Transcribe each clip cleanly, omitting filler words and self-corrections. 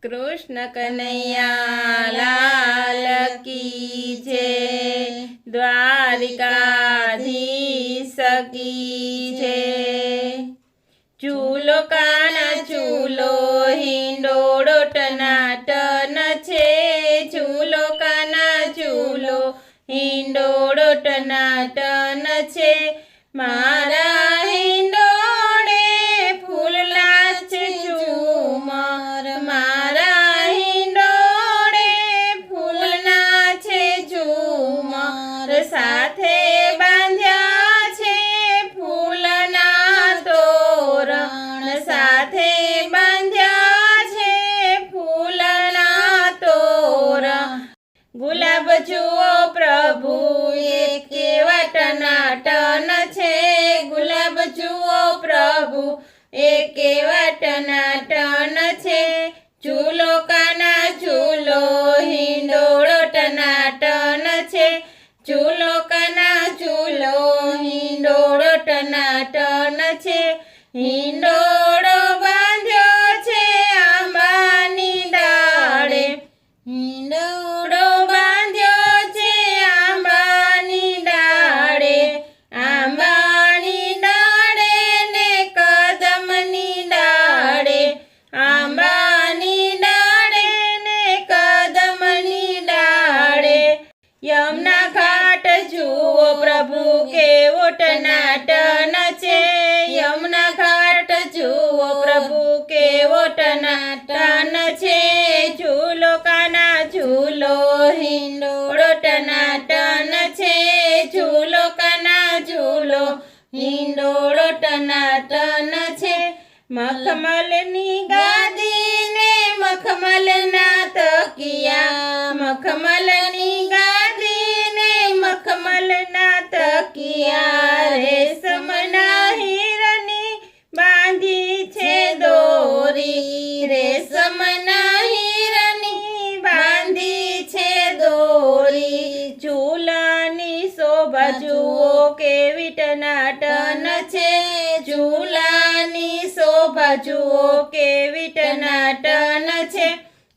कृष्ण कन्हैया लाल की जय। द्वारिकाधीश की जय। चूलो काना चूलो हिंडोळो टनाटन छे। चूलो काना चूलो हिंडोळो टनाटन छे। मारा हिंडोळे फूलना छे झूमर। मारा हिंडोळे फूलना छे झूमर। साथे बांध्या छे फूलना तोरण। साथे बांध्या छे फूलना तोरण। गुलाब जुओ प्रभु एक केवा टनाटन छे। गुलाब जुओ प्रभु एक केवा टनाटन छे। चूलो काना चूलो हिंडोळो टनाटन छे। चूलो काना चूलो हिंडोळो टनाटन छे। हिंडोळो बांध्यो छे आंबानी डाळे। हिंडोळो बांध्यो छे आंबानी डाळे। आंबानी डाळे ने कदमनी डाळे। आंबानी डाळे ने कदमनी डाळे। यमुना घाट जुओ प्रभु केवो टनाटन छे। यमुना घाट जुओ प्रभु केवो टनाटन छे। झूलो काना झूलो हिंडोळो टनाटन छे। झूलो काना झूलो हिंडोळो टनाटन छे। मखमलनी गादी ने मखमलना तकिया। मखमलनी गादी ने मखमलना तकिया। रेशमना हिरनी बांधी छे दोरी। रेशमना हिरनी बांधी छे दोरी। झूलानी शोभा जुओ केवी टनाटन छे। झूलानी शोभा जुओ केवी टनाटन छे।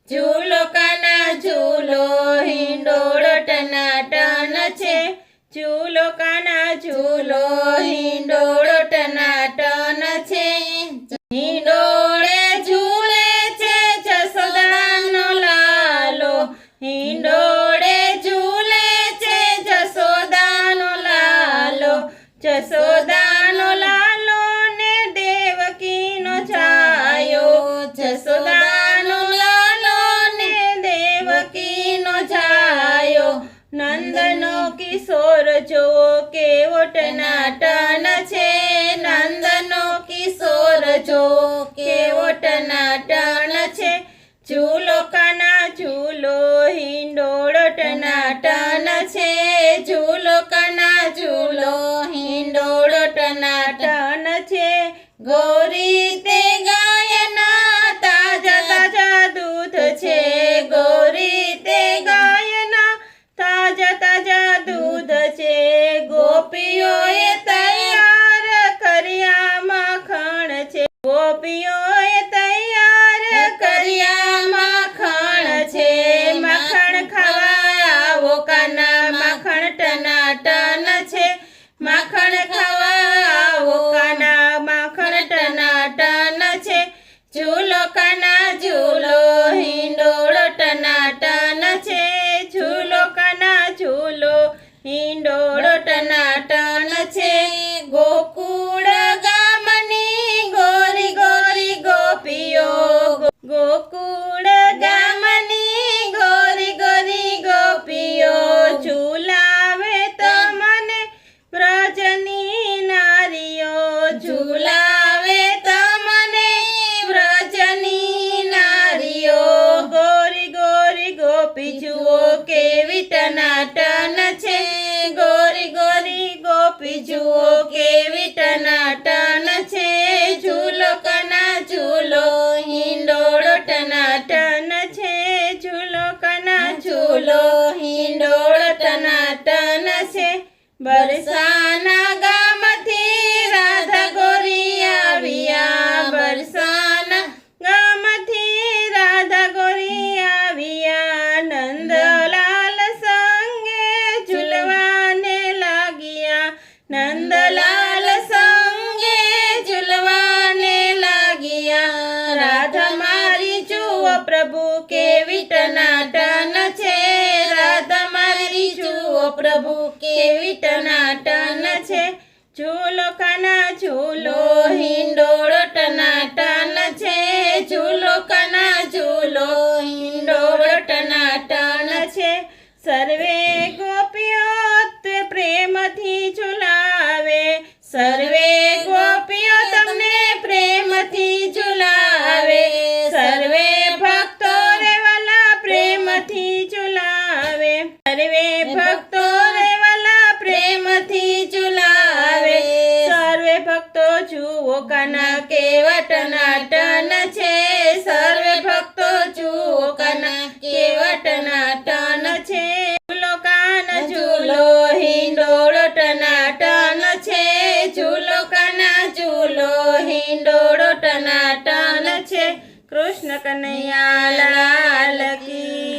झूलो काना झूलो हिंडोळो टनाटन छे। झूलो काना झूलो हिंडोळो टनाटन छे। हिंडोळे झूले छे जसोदानो लालो। हिंडोळे झूले छे जसोदानो लालो। जसोदानो लालो ने देवकीनो छायो। जसोदानो लालो ने देवकीनो छायो। नंदनो किशोर जुओ केवो टनाटन छे। नंदनो किशोर जुओ केवो टनाटन छे। झूलो काना झूलो हिंडोळो टनाटन छे। झूलो काना झूलो हिंडोळो टनाटन छे। गौरी ते गायना ताजा ताजा दूध छे। गौरी ते गायना ताजा ताजा दूध छे। गोपीओए तैयार कर्या माखण छे। गोपीओए तैयार कर्या माखण छे। माखण खावा आवो काना माखण टनाटन छे। माखण खावा आवो काना माखण टनाटन પ્રભુ કેવી ટનાટન છે રાધા મારી જુઓ પ્રભુ કેવી ટનાટન છે ઝૂલો કાના ઝૂલો હિંડોળો ટનાટન છે ઝૂલો કાના ઝૂલો હિંડોળો ટનાટન છે સર્વે ગોપીઓ તે પ્રેમથી ઝુલાવે સર્વે ગોપીઓ તમને પ્રેમથી ઝુલાવે સર્વે ભક્તો રેવાલા પ્રેમથી ઝુલાવે સર્વે ભક્તો રેવાલા પ્રેમથી ઝુલાવે સર્વે ભક્તો જુઓ કાના કેવા ટનાટન છે સર્વે ભક્તો જુઓ કાના કેવા ટનાટન છે ઝૂલો કાન ઝૂલો હિંડોળો ટનાટન છે ઝૂલો કાના ઝૂલો હિંડોળો ટનાટન છે કૃષ્ણ કનૈયા લાલ કી